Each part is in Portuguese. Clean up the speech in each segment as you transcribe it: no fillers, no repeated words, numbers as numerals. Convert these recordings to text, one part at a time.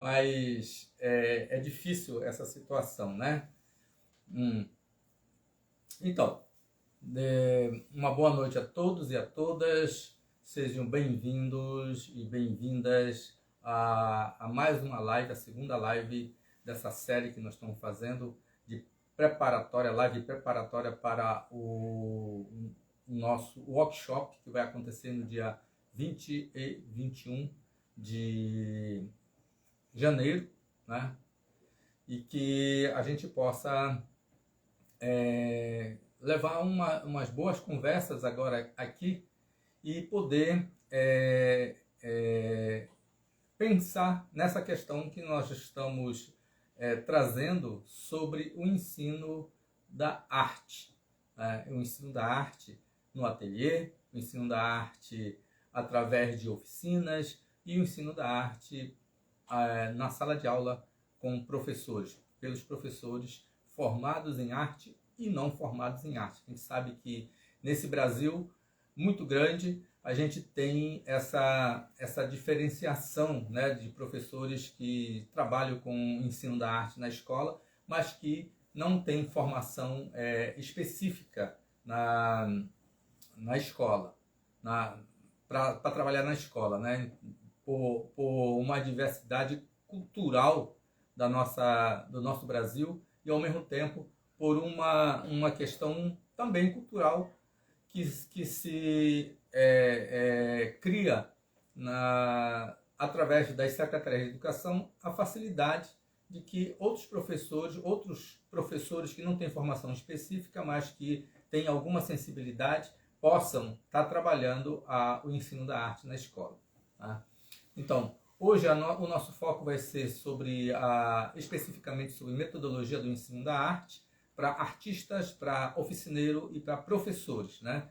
Mas é difícil essa situação, né? Hum. Então, uma boa noite a todos e a todas. Sejam bem-vindos e bem-vindas a mais uma live, a segunda live dessa série que nós estamos fazendo de preparatória, live preparatória para o nosso workshop que vai acontecer no dia 20 e 21 de janeiro, né? E que a gente possa levar umas boas conversas agora aqui e poder pensar nessa questão que nós estamos trazendo sobre o ensino da arte. O ensino da arte no ateliê, o ensino da arte através de oficinas e o ensino da arte na sala de aula com professores, pelos professores formados em arte e não formados em arte. A gente sabe que nesse Brasil muito grande a gente tem essa diferenciação, né, de professores que trabalham com o ensino da arte na escola, mas que não têm formação específica na escola, para trabalhar na escola, né? Por uma diversidade cultural do nosso Brasil e, ao mesmo tempo, por uma questão também cultural que se cria através das secretarias de educação a facilidade de que outros professores que não têm formação específica, mas que têm alguma sensibilidade, possam estar trabalhando o ensino da arte na escola. Tá? Então, hoje o nosso foco vai ser especificamente sobre metodologia do ensino da arte para artistas, para oficineiro e para professores, né?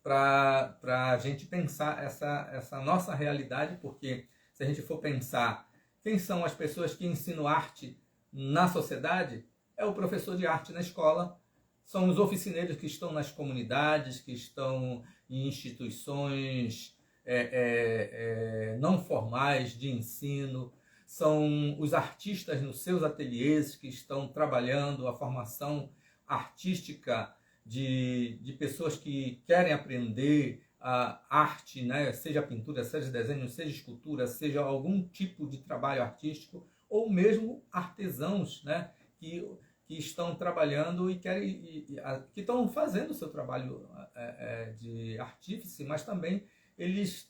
Para a gente pensar essa nossa realidade, porque se a gente for pensar quem são as pessoas que ensinam arte na sociedade, é o professor de arte na escola, são os oficineiros que estão nas comunidades, que estão em instituições não formais de ensino, são os artistas nos seus ateliês que estão trabalhando a formação artística de pessoas que querem aprender a arte, né? Seja pintura, seja desenho, seja escultura, seja algum tipo de trabalho artístico, ou mesmo artesãos, né? que estão trabalhando e que estão fazendo o seu trabalho de artífice, mas também eles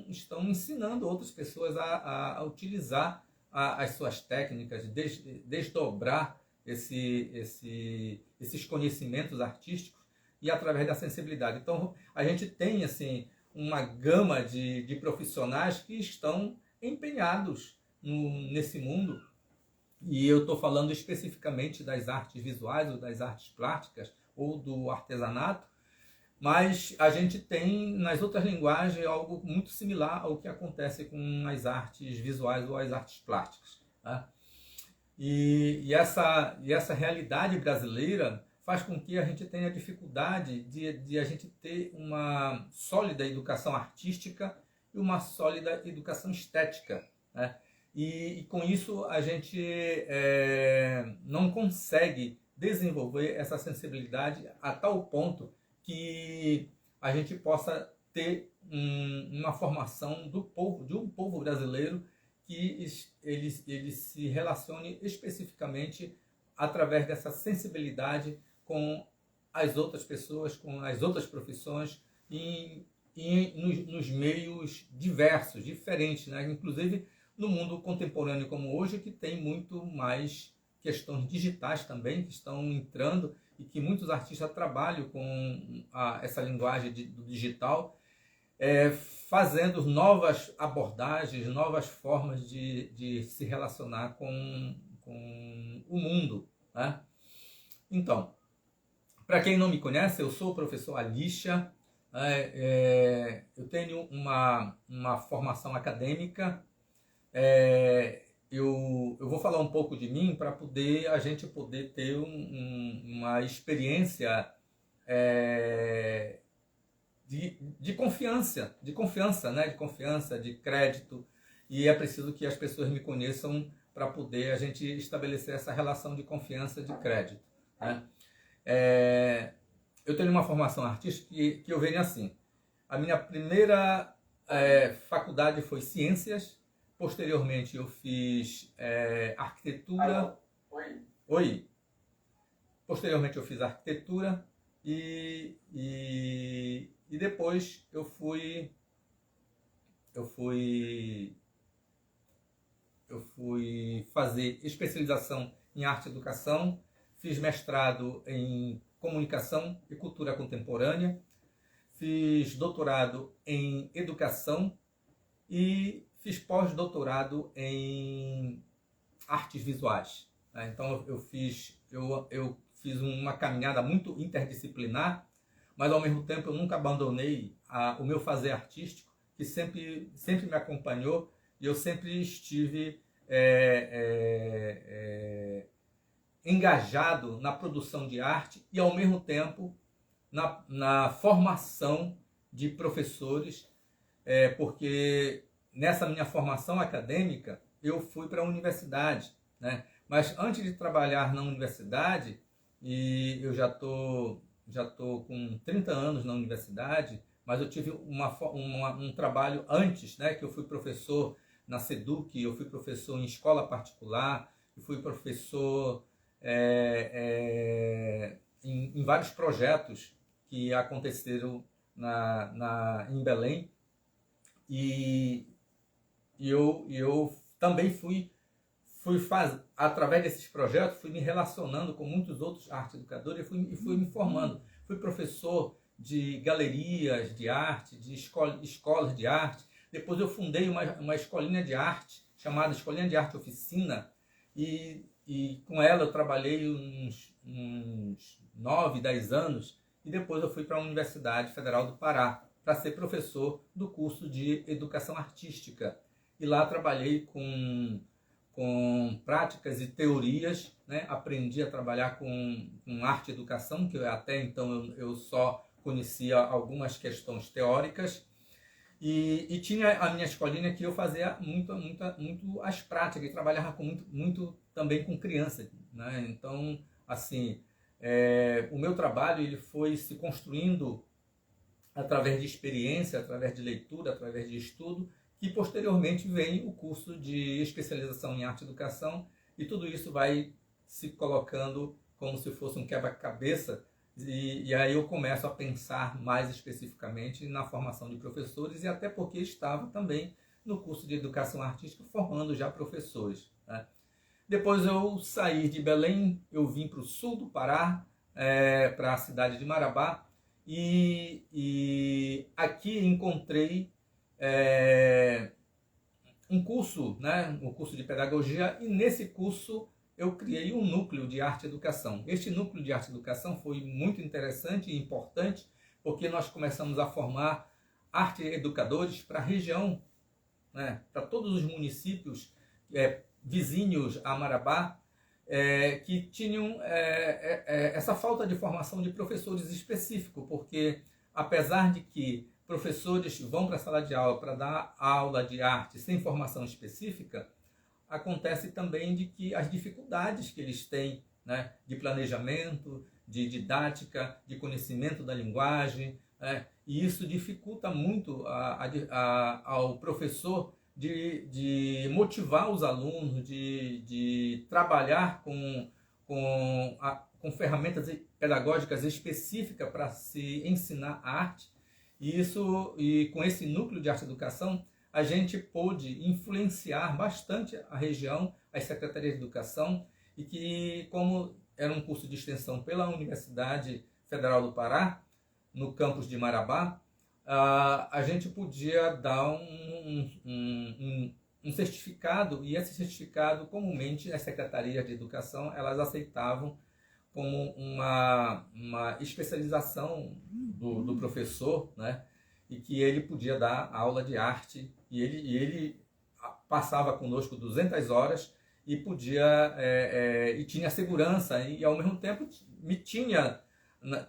estão ensinando outras pessoas a utilizar as suas técnicas, desdobrar esses conhecimentos artísticos e através da sensibilidade. Então, a gente tem assim uma gama de profissionais que estão empenhados nesse mundo, e eu estou falando especificamente das artes visuais ou das artes plásticas ou do artesanato, mas a gente tem nas outras linguagens algo muito similar ao que acontece com as artes visuais ou as artes plásticas. Tá? E essa realidade brasileira faz com que a gente tenha dificuldade de a gente ter uma sólida educação artística e uma sólida educação estética. Né? E com isso a gente não consegue desenvolver essa sensibilidade a tal ponto que a gente possa ter uma formação de um povo brasileiro que ele se relacione especificamente através dessa sensibilidade com as outras pessoas, com as outras profissões e nos meios diversos, diferentes, né? Inclusive no mundo contemporâneo como hoje, que tem muito mais questões digitais também, que estão entrando e que muitos artistas trabalham com essa linguagem do digital, fazendo novas abordagens, novas formas de se relacionar com o mundo. Né? Então, para quem não me conhece, eu sou o professor Alicia, eu tenho uma formação acadêmica, eu vou falar um pouco de mim para a gente poder ter uma experiência de confiança, né? De confiança, de crédito e é preciso que as pessoas me conheçam para poder a gente estabelecer essa relação de confiança, de crédito, né? Eu tenho uma formação artística que eu venho assim. A minha primeira faculdade foi Ciências, posteriormente eu fiz Arquitetura. Oi. Posteriormente eu fiz Arquitetura e depois eu fui fazer especialização em arte e educação, fiz mestrado em comunicação e cultura contemporânea, fiz doutorado em educação e fiz pós-doutorado em artes visuais. Então eu fiz uma caminhada muito interdisciplinar, mas ao mesmo tempo eu nunca abandonei o meu fazer artístico, que sempre me acompanhou, e eu sempre estive engajado na produção de arte e ao mesmo tempo na formação de professores, porque nessa minha formação acadêmica eu fui para a universidade, né? Mas antes de trabalhar na universidade, e eu já tô com 30 anos na universidade, mas eu tive um trabalho antes, né? Que eu fui professor na SEDUC, eu fui professor em escola particular, eu fui professor em vários projetos que aconteceram em Belém, e eu também através desses projetos, fui me relacionando com muitos outros arte educadores e fui me formando. Fui professor de galerias de arte, de escolas de arte. Depois eu fundei uma escolinha de arte, chamada Escolinha de Arte Oficina, e com ela eu trabalhei uns 9, 10 anos, e depois eu fui para a Universidade Federal do Pará, para ser professor do curso de Educação Artística. E lá trabalhei com práticas e teorias, né? Aprendi a trabalhar com arte e educação, que até então eu só conhecia algumas questões teóricas, e tinha a minha escolinha que eu fazia muito as práticas, e trabalhava muito também com criança, né? Então, assim, o meu trabalho ele foi se construindo através de experiência, através de leitura, através de estudo, e posteriormente vem o curso de especialização em arte e educação, e tudo isso vai se colocando como se fosse um quebra-cabeça, e aí eu começo a pensar mais especificamente na formação de professores, e até porque estava também no curso de educação artística formando já professores, né? Depois eu saí de Belém, eu vim para o sul do Pará, para a cidade de Marabá, e aqui encontrei um curso, né, um curso de pedagogia, e nesse curso eu criei um núcleo de arte e educação. Este núcleo de arte e educação foi muito interessante e importante, porque nós começamos a formar arte educadores para a região, né, para todos os municípios vizinhos a Marabá, que tinham essa falta de formação de professores específicos, porque apesar de que professores vão para a sala de aula para dar aula de arte sem formação específica, acontece também de que as dificuldades que eles têm, né, de planejamento, de didática, de conhecimento da linguagem, e isso dificulta muito ao professor de motivar os alunos, de trabalhar com ferramentas pedagógicas específicas para se ensinar arte. E com esse núcleo de arte e educação, a gente pôde influenciar bastante a região, as secretarias de educação, e que, como era um curso de extensão pela Universidade Federal do Pará, no campus de Marabá, a gente podia dar um certificado, e esse certificado, comumente, as secretarias de educação, elas aceitavam como uma especialização do professor, né? E que ele podia dar aula de arte, e ele passava conosco 200 horas e podia e tinha segurança, e ao mesmo tempo me tinha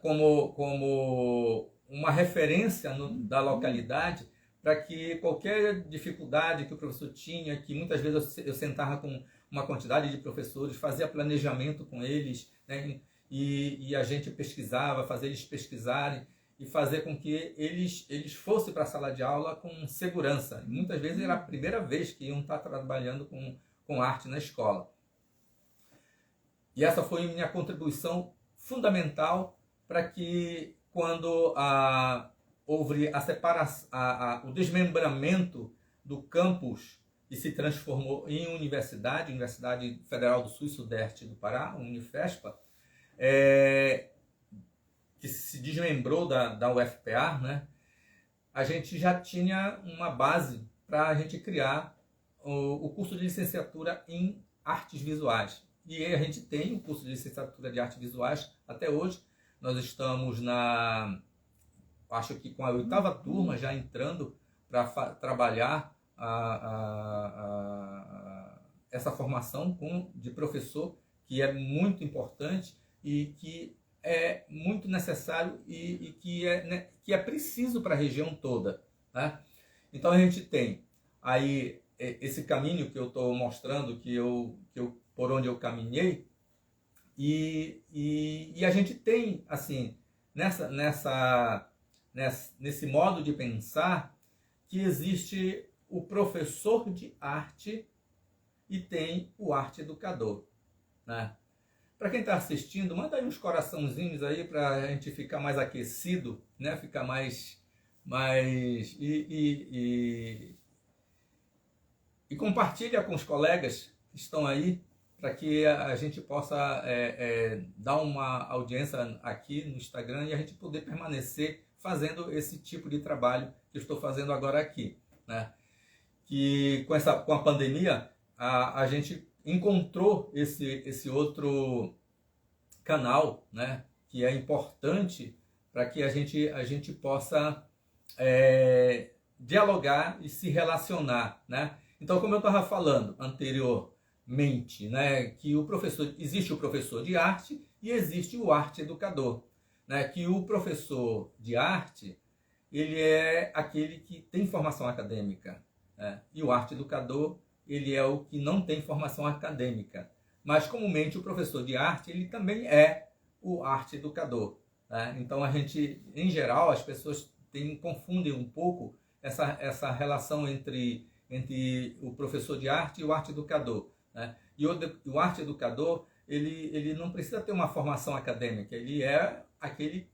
como uma referência da localidade para que qualquer dificuldade que o professor tinha, que muitas vezes eu sentava com uma quantidade de professores, fazia planejamento com eles, né? E a gente pesquisava, fazia eles pesquisarem e fazer com que eles fossem para a sala de aula com segurança. Muitas vezes era a primeira vez que iam estar trabalhando com arte na escola. E essa foi a minha contribuição fundamental para que, quando houve a separação, o desmembramento do campus e se transformou em Universidade Federal do Sul e Sudeste do Pará, Unifespa, que se desmembrou da UFPA, né? A gente já tinha uma base para a gente criar o curso de licenciatura em artes visuais. E a gente tem o curso de licenciatura de artes visuais até hoje. Nós estamos acho que com a 8ª turma já entrando para trabalhar essa formação de professor, que é muito importante e que é muito necessário e que é preciso para a região toda, né? Então a gente tem aí esse caminho que eu estou mostrando, por onde eu caminhei, e a gente tem, assim, nesse modo de pensar, que existe o professor de arte e tem o arte educador, né? Para quem está assistindo, manda aí uns coraçãozinhos aí para a gente ficar mais aquecido, né? Ficar mais e compartilha com os colegas que estão aí, para que a gente possa dar uma audiência aqui no Instagram e a gente poder permanecer fazendo esse tipo de trabalho que eu estou fazendo agora aqui, né? Que com a pandemia a gente encontrou esse outro canal, né? Que é importante para que a gente possa dialogar e se relacionar, né? Então, como eu estava falando anteriormente, né, que existe o professor de arte e existe o arte educador, né? Que o professor de arte, ele é aquele que tem formação acadêmica, né? E o arte educador, ele é o que não tem formação acadêmica. Mas, comumente, o professor de arte, ele também é o arte educador, né? Então, em geral, as pessoas confundem um pouco essa relação entre o professor de arte e o arte educador, né? E o arte educador, ele não precisa ter uma formação acadêmica, ele é aquele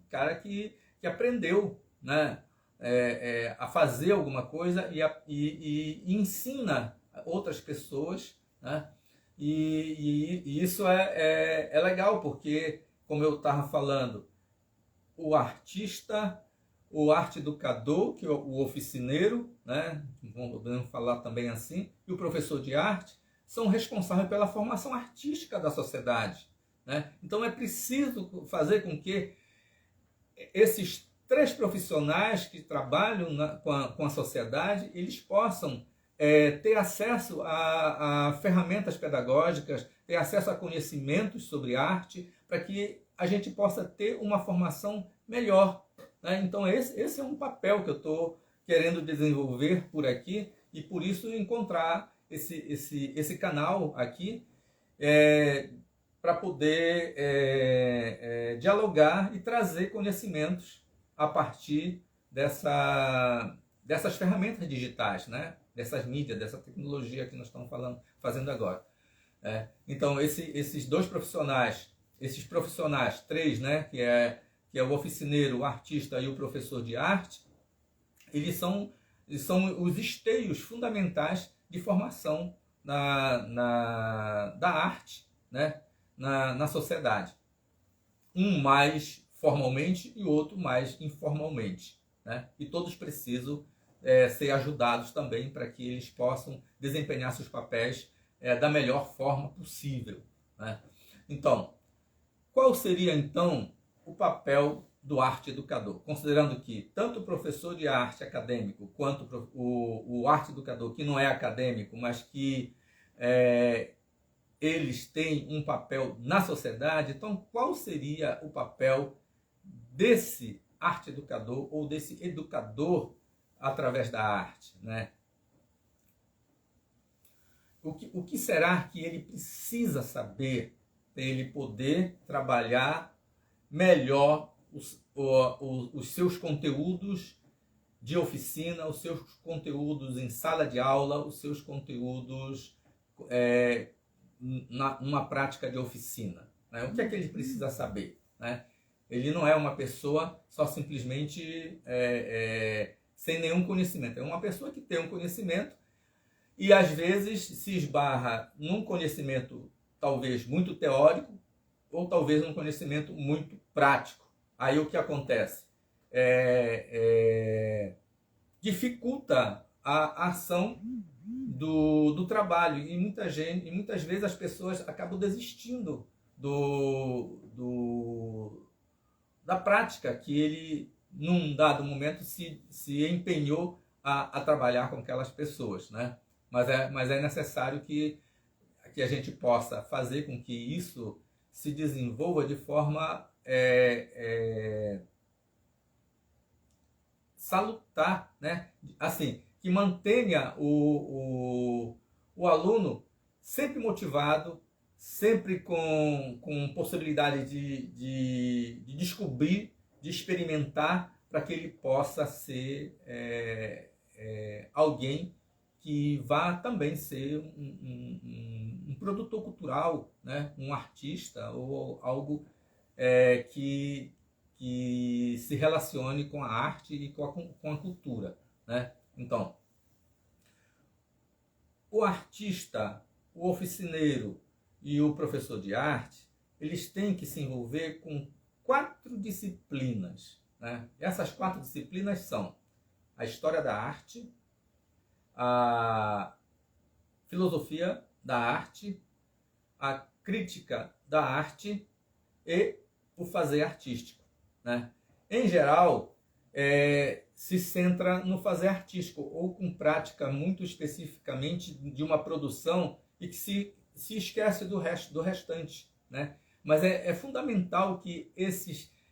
cara que aprendeu, né? A fazer alguma coisa e ensina outras pessoas, né? E isso é legal, porque, como eu estava falando, o artista, o arte educador, que é o oficineiro, né? Vamos falar também assim, e o professor de arte são responsáveis pela formação artística da sociedade, né? Então é preciso fazer com que esses 3 profissionais que trabalham com a sociedade, eles possam ter acesso a ferramentas pedagógicas, ter acesso a conhecimentos sobre arte, para que a gente possa ter uma formação melhor, né? Então esse é um papel que eu estou querendo desenvolver por aqui, e por isso encontrar esse canal aqui para poder dialogar e trazer conhecimentos a partir dessas ferramentas digitais, né? Dessas mídias, dessa tecnologia que nós estamos fazendo agora. Então, esses 2 profissionais, esses profissionais, 3, né? Que é o oficineiro, o artista e o professor de arte, eles são os esteios fundamentais de formação da arte, né? Na sociedade. Um mais formalmente e o outro mais informalmente, né? E todos precisam ser ajudados também para que eles possam desempenhar seus papéis da melhor forma possível, né? Então, qual seria então o papel do arte educador? Considerando que tanto o professor de arte acadêmico quanto o arte educador, que não é acadêmico, mas que eles têm um papel na sociedade, então qual seria o papel desse arte educador ou desse educador através da arte, né? O que será que ele precisa saber para ele poder trabalhar melhor os seus conteúdos de oficina, os seus conteúdos em sala de aula, os seus conteúdos numa prática de oficina, né? O que é que ele precisa saber, né? Ele não é uma pessoa só simplesmente sem nenhum conhecimento. É uma pessoa que tem um conhecimento e às vezes se esbarra num conhecimento talvez muito teórico ou talvez num conhecimento muito prático. Aí o que acontece? Dificulta a ação do trabalho e muitas vezes as pessoas acabam desistindo da prática que ele, num dado momento, se empenhou a trabalhar com aquelas pessoas, né? Mas é necessário que a gente possa fazer com que isso se desenvolva de forma salutar, né? Assim, que mantenha o aluno sempre motivado, sempre com possibilidade de descobrir, de experimentar, para que ele possa ser alguém que vá também ser um produtor cultural, né? Um artista ou algo que se relacione com a arte e com a cultura, né? Então, o artista, o oficineiro e o professor de arte, eles têm que se envolver com 4 disciplinas, né? Essas 4 disciplinas são a história da arte, a filosofia da arte, a crítica da arte e o fazer artístico, né? Em geral, se centra no fazer artístico ou com prática muito especificamente de uma produção e que se esquece do restante, né? Mas é fundamental que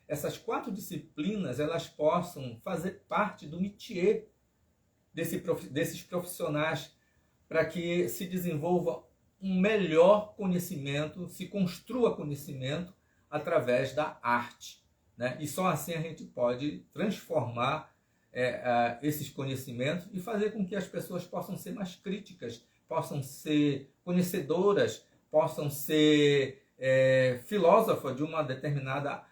essas 4 disciplinas elas possam fazer parte do métier desses profissionais para que se desenvolva um melhor conhecimento, se construa conhecimento através da arte, né? E só assim a gente pode transformar esses conhecimentos e fazer com que as pessoas possam ser mais críticas, possam ser conhecedoras, possam ser filósofas de uma determinada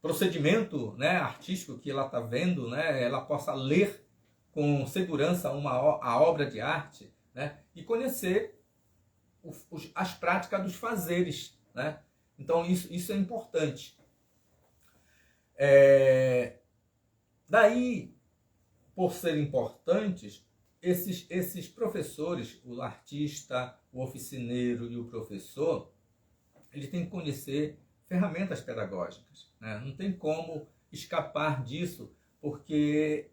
procedimento, né, artístico que ela está vendo, né? Ela possa ler com segurança a obra de arte, né? E conhecer as práticas dos fazeres, né? Então isso é importante. Daí, por serem importantes, esses professores, o artista, o oficineiro e o professor, ele tem que conhecer ferramentas pedagógicas, né? Não tem como escapar disso, porque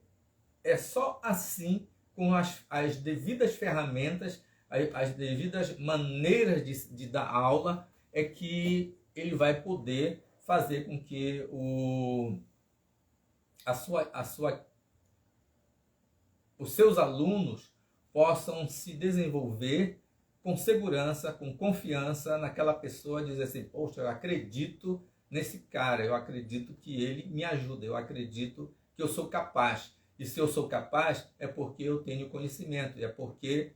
é só assim, com as devidas ferramentas, as devidas maneiras de dar aula, é que ele vai poder fazer com que os seus alunos possam se desenvolver com segurança, com confiança naquela pessoa, dizer assim, poxa, eu acredito nesse cara, eu acredito que ele me ajuda, eu acredito que eu sou capaz. E se eu sou capaz, é porque eu tenho conhecimento, é porque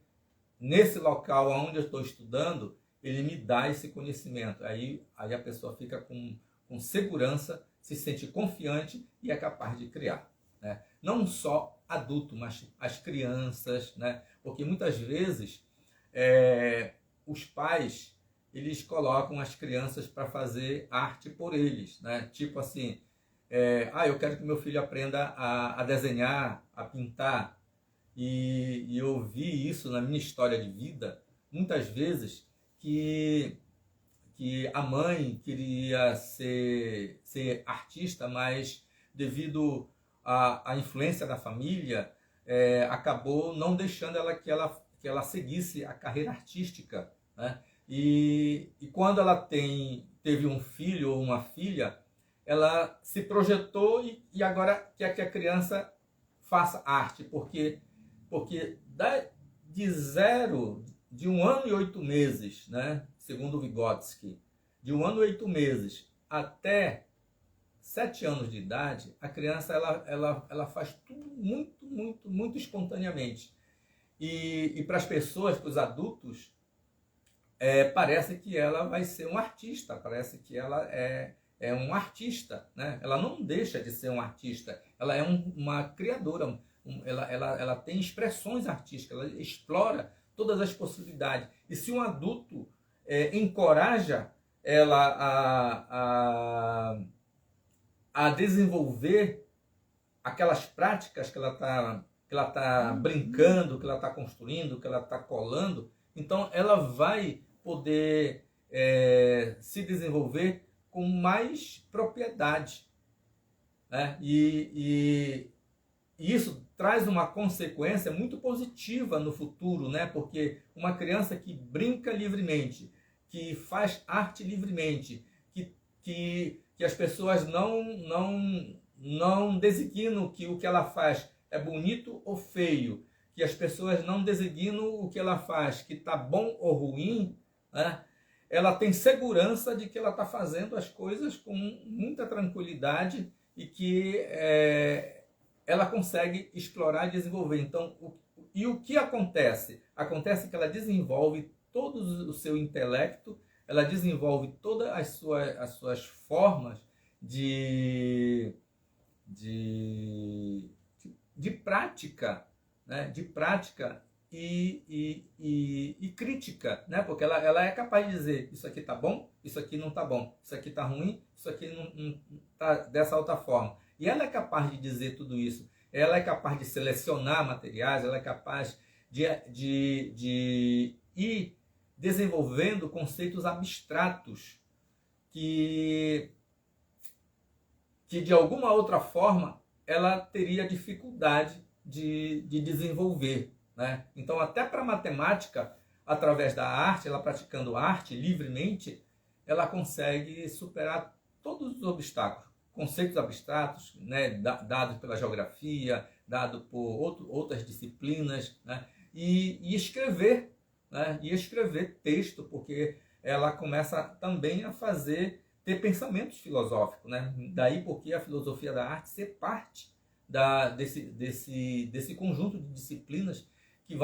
nesse local onde eu estou estudando, ele me dá esse conhecimento. Aí a pessoa fica com segurança, se sente confiante e é capaz de criar, né? Não só adulto, mas as crianças, né? Porque muitas vezes os pais eles colocam as crianças para fazer arte por eles, né? Tipo assim, eu quero que meu filho aprenda a desenhar, a pintar. E eu vi isso na minha história de vida, muitas vezes, que a mãe queria ser artista, mas devido à influência da família, acabou não deixando que ela seguisse a carreira artística, né? E quando ela teve um filho ou uma filha, ela se projetou e agora quer que a criança faça arte, porque de 1 ano e 8 meses, né, segundo Vygotsky, de 1 ano e 8 meses até 7 anos de idade, a criança ela faz tudo muito, muito, muito espontaneamente. E para as pessoas, para os adultos, parece que ela vai ser um artista, parece que ela é um artista, né? Ela não deixa de ser um artista, ela é uma criadora, ela tem expressões artísticas, ela explora todas as possibilidades. E se um adulto encoraja ela a desenvolver aquelas práticas que ela tá brincando, que ela está construindo, que ela está colando, então ela vai poder se desenvolver com mais propriedade, né? E isso traz uma consequência muito positiva no futuro, né? Porque uma criança que brinca livremente, que faz arte livremente, que as pessoas não designam que o que ela faz é bonito ou feio, que as pessoas não designam o que ela faz, que está bom ou ruim, né? Ela tem segurança de que ela está fazendo as coisas com muita tranquilidade e que ela consegue explorar e desenvolver. Então, o que acontece? Acontece que ela desenvolve todo o seu intelecto, ela desenvolve todas as suas formas de prática, né? De prática e crítica, né? Porque ela é capaz de dizer: isso aqui tá bom, isso aqui não tá bom, isso aqui tá ruim, isso aqui não tá dessa outra forma. E ela é capaz de dizer tudo isso. Ela é capaz de selecionar materiais, ela é capaz de ir desenvolvendo conceitos abstratos que de alguma outra forma ela teria dificuldade de desenvolver, né? Então, até para a matemática, através da arte, ela praticando arte livremente, ela consegue superar todos os obstáculos, conceitos abstratos, né, dados pela geografia, dados por outras disciplinas, né, e escrever, né, e escrever texto, porque ela começa também a ter pensamentos filosóficos, né? Daí porque a filosofia da arte ser parte desse conjunto de disciplinas que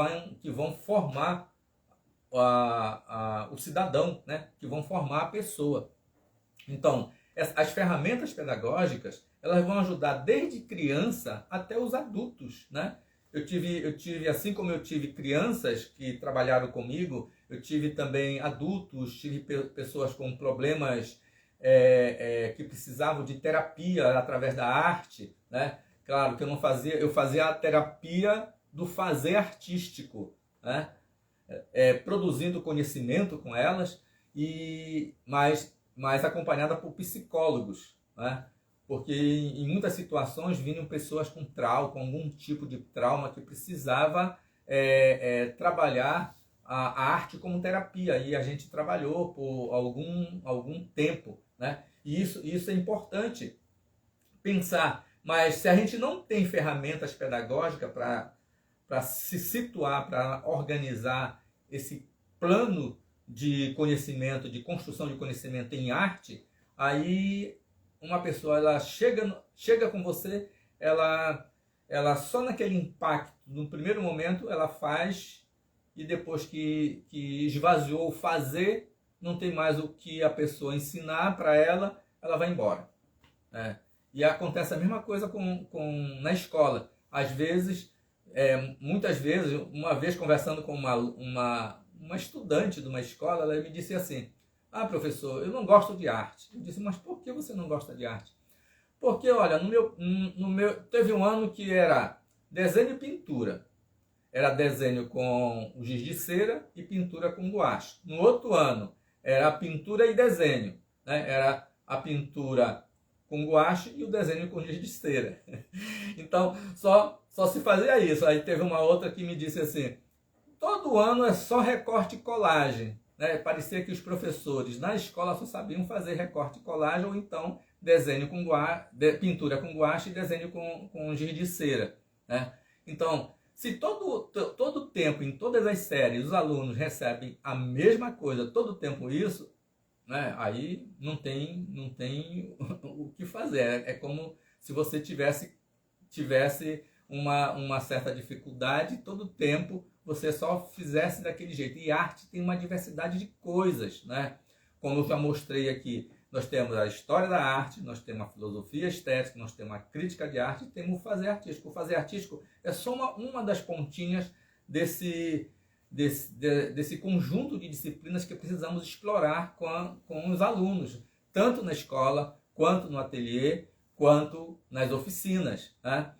vão formar o cidadão, né? Que vão formar a pessoa. Então, as ferramentas pedagógicas, elas vão ajudar desde criança até os adultos, né? Eu tive, assim como eu tive crianças que trabalharam comigo, eu tive também adultos, tive pessoas com problemas que precisavam de terapia através da arte, né? Claro que eu fazia a terapia do fazer artístico, né? Produzindo conhecimento com elas, mas acompanhada por psicólogos, né? Porque em muitas situações vinham pessoas com algum tipo de trauma que precisava trabalhar a arte como terapia, e a gente trabalhou por algum tempo, né? E isso é importante pensar, mas se a gente não tem ferramentas pedagógicas para se situar, para organizar esse plano de conhecimento, de construção de conhecimento em arte, aí uma pessoa ela chega com você, ela só naquele impacto, no primeiro momento ela faz, e depois que esvaziou o fazer, não tem mais o que a pessoa ensinar para ela, ela vai embora, né? E acontece a mesma coisa na escola. Às vezes, muitas vezes, uma vez conversando com uma estudante de uma escola, ela me disse assim: ah, professor, eu não gosto de arte. Eu disse: mas por que você não gosta de arte? Porque, olha, teve um ano que era desenho e pintura. Era desenho com o giz de cera e pintura com guache. No outro ano, era pintura e desenho, né? Era a pintura com guache e o desenho com giz de cera. Então, só se fazia isso. Aí teve uma outra que me disse assim: todo ano é só recorte e colagem, né? Parecia que os professores na escola só sabiam fazer recorte e colagem, ou então desenho com pintura com guache e desenho com giz de cera. né? Então, se todo tempo, em todas as séries, os alunos recebem a mesma coisa, todo tempo isso, né? Aí não tem o que fazer. É como se você tivesse uma certa dificuldade, todo tempo você só fizesse daquele jeito. E arte tem uma diversidade de coisas, né? Como eu já mostrei aqui, nós temos a história da arte, nós temos a filosofia estética, nós temos a crítica de arte e temos o fazer artístico. O fazer artístico é só uma das pontinhas desse conjunto de disciplinas que precisamos explorar com os alunos, tanto na escola, quanto no ateliê, quanto nas oficinas, né?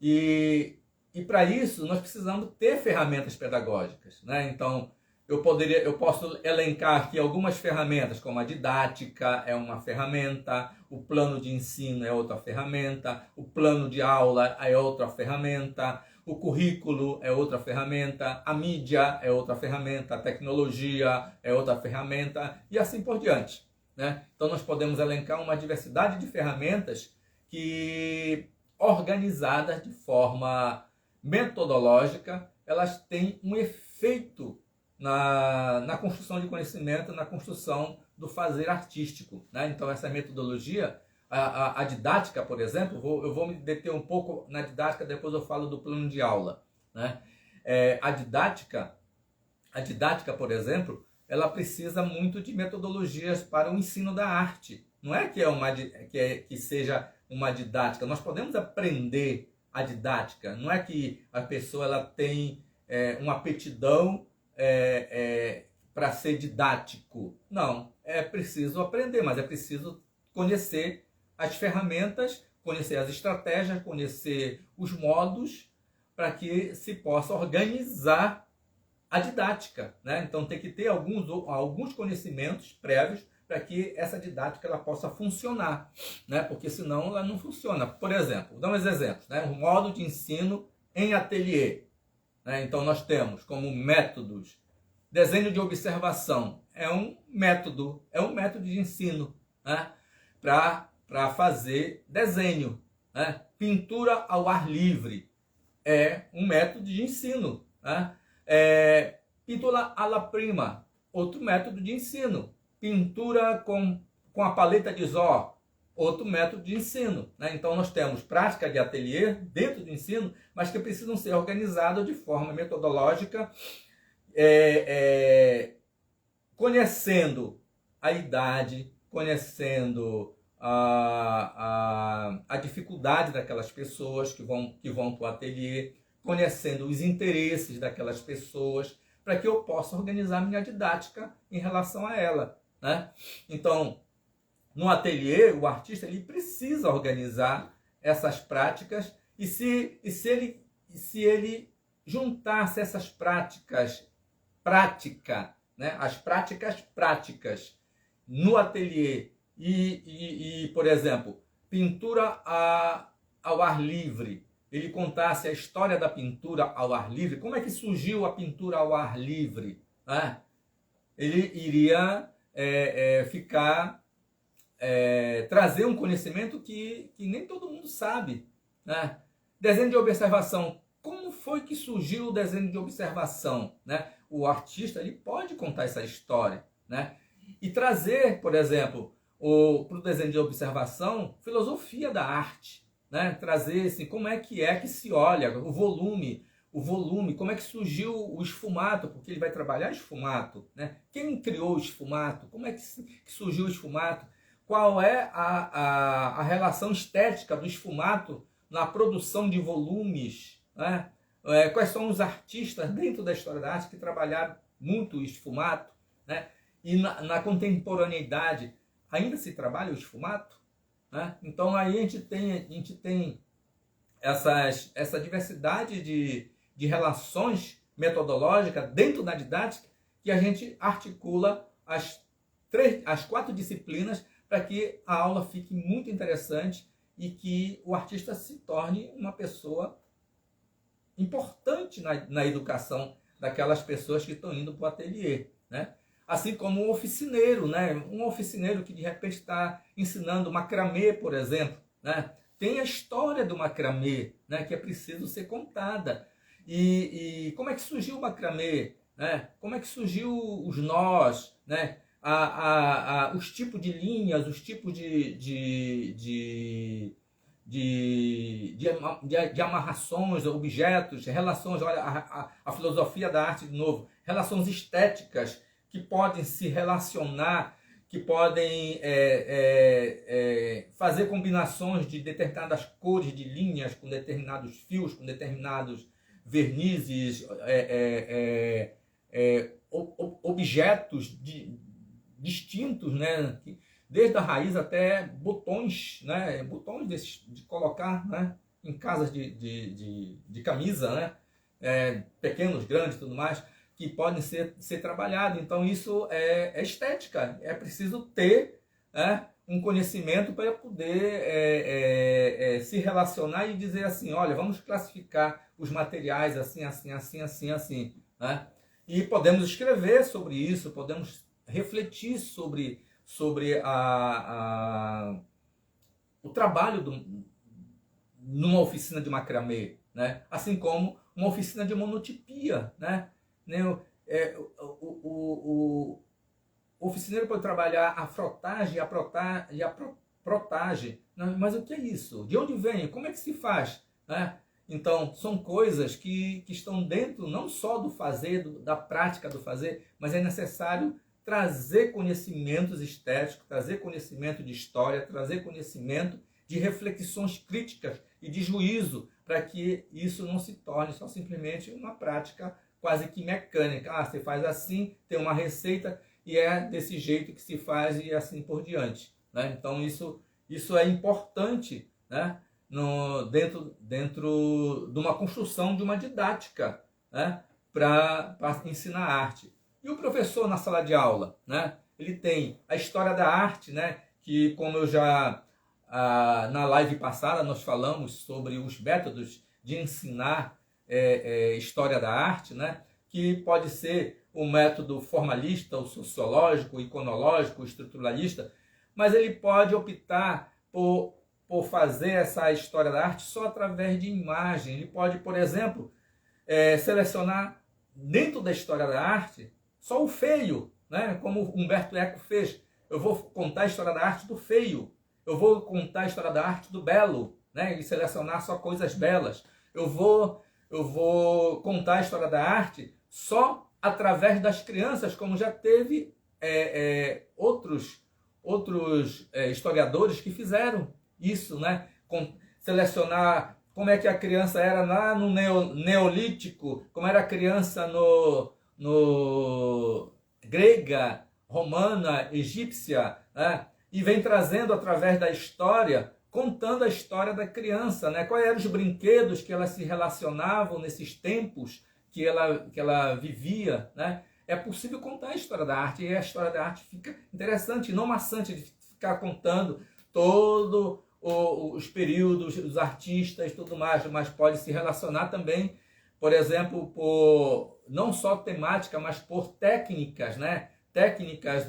E para isso nós precisamos ter ferramentas pedagógicas, né? Então eu posso elencar aqui algumas ferramentas, como a didática é uma ferramenta, o plano de ensino é outra ferramenta, o plano de aula é outra ferramenta, o currículo é outra ferramenta, a mídia é outra ferramenta, a tecnologia é outra ferramenta e assim por diante, né? Então nós podemos elencar uma diversidade de ferramentas que, organizadas de forma metodológica, elas têm um efeito na construção de conhecimento, na construção do fazer artístico, né? Então essa metodologia, a didática, por exemplo, eu vou me deter um pouco na didática, depois eu falo do plano de aula, né? A didática, por exemplo, ela precisa muito de metodologias para o ensino da arte. Não é que seja uma didática. Nós podemos aprender a didática. Não é que a pessoa ela tem uma aptidão para ser didático. Não, é preciso aprender, mas é preciso conhecer as ferramentas, conhecer as estratégias, conhecer os modos para que se possa organizar a didática, né? Então tem que ter alguns conhecimentos prévios para que essa didática ela possa funcionar, né? Porque senão ela não funciona. Por exemplo, vou dar uns exemplos, né? O modo de ensino em ateliê, né? Então nós temos como métodos desenho de observação, é um método de ensino, né? Para fazer desenho, né? Pintura ao ar livre é um método de ensino, né? Pintura alla prima, outro método de ensino. Pintura com a paleta de Zó, outro método de ensino, né? Então nós temos prática de ateliê dentro do ensino, mas que precisam ser organizadas de forma metodológica, conhecendo a idade, conhecendo a dificuldade daquelas pessoas que vão para o ateliê, conhecendo os interesses daquelas pessoas, para que eu possa organizar minha didática em relação a ela, né? Então, no ateliê, o artista ele precisa organizar essas práticas e se ele juntasse essas práticas, né? As práticas práticas no ateliê e, por exemplo, pintura ao ar livre, ele contasse a história da pintura ao ar livre, como é que surgiu a pintura ao ar livre, né? Ele iria trazer um conhecimento que nem todo mundo sabe, né? Desenho de observação, como foi que surgiu o desenho de observação, né? O artista ele pode contar essa história, né? E trazer, por exemplo, para o desenho de observação, filosofia da arte, né? Trazer assim, como é que se olha, o volume, como é que surgiu o esfumato, porque ele vai trabalhar esfumato, né? Quem criou o esfumato? Como é que surgiu o esfumato? Qual é a relação estética do esfumato na produção de volumes, né? Quais são os artistas dentro da história da arte que trabalharam muito o esfumato, né? E na contemporaneidade ainda se trabalha o esfumato, né? Então aí a gente tem essa diversidade de relações metodológicas dentro da didática que a gente articula as 4 disciplinas para que a aula fique muito interessante e que o artista se torne uma pessoa importante na educação daquelas pessoas que estão indo para o ateliê, né? Assim como um oficineiro, né? Um oficineiro que de repente está ensinando macramê, por exemplo, né? tem a história do macramê, né, que é preciso ser contada. E como é que surgiu o macramê? Né? Como é que surgiu os nós? Né? Os tipos de linhas, os tipos de amarrações, objetos, relações, olha, a filosofia da arte, de novo, relações estéticas que podem se relacionar, que podem fazer combinações de determinadas cores de linhas, com determinados fios, com determinados vernizes, objetos distintos, né? Desde a raiz até botões, né? Botões de colocar, né? Em casas de camisa, né? Pequenos, grandes e tudo mais, que podem ser trabalhados. Então isso é estética, é preciso ter, né, um conhecimento para poder se relacionar e dizer assim, olha, vamos classificar os materiais assim, assim, assim, assim, assim, né? E podemos escrever sobre isso, podemos refletir sobre o trabalho numa oficina de macramê, né? Assim como uma oficina de monotipia, né? O oficineiro pode trabalhar a frotagem e a protagem. Mas o que é isso? De onde vem? Como é que se faz? Né? Então, são coisas que estão dentro não só do fazer, da prática do fazer, mas é necessário trazer conhecimentos estéticos, trazer conhecimento de história, trazer conhecimento de reflexões críticas e de juízo, para que isso não se torne só simplesmente uma prática quase que mecânica. Ah, você faz assim, tem uma receita e é desse jeito que se faz e assim por diante. Né? Então isso é importante, né? Dentro de uma construção de uma didática, né? Para ensinar arte. E o professor na sala de aula, né? Ele tem a história da arte, né? Que como eu já na live passada nós falamos sobre os métodos de ensinar história da arte, né? Que pode ser o método formalista, o sociológico, o iconológico, o estruturalista, mas ele pode optar por fazer essa história da arte só através de imagem. Ele pode, por exemplo, selecionar dentro da história da arte só o feio, né? Como Humberto Eco fez. Eu vou contar a história da arte do feio, eu vou contar a história da arte do belo, né? E selecionar só coisas belas. Eu vou contar a história da arte só através das crianças, como já teve outros historiadores que fizeram isso, né? Selecionar como é que a criança era lá no Neolítico, como era a criança no grega, romana, egípcia, né? E vem trazendo através da história, contando a história da criança, né? Quais eram os brinquedos que elas se relacionavam nesses tempos que ela vivia, né? É possível contar a história da arte, e a história da arte fica interessante, não maçante de ficar contando todos os períodos, os artistas e tudo mais, mas pode se relacionar também, por exemplo, por não só temática, mas por técnicas, né? Técnicas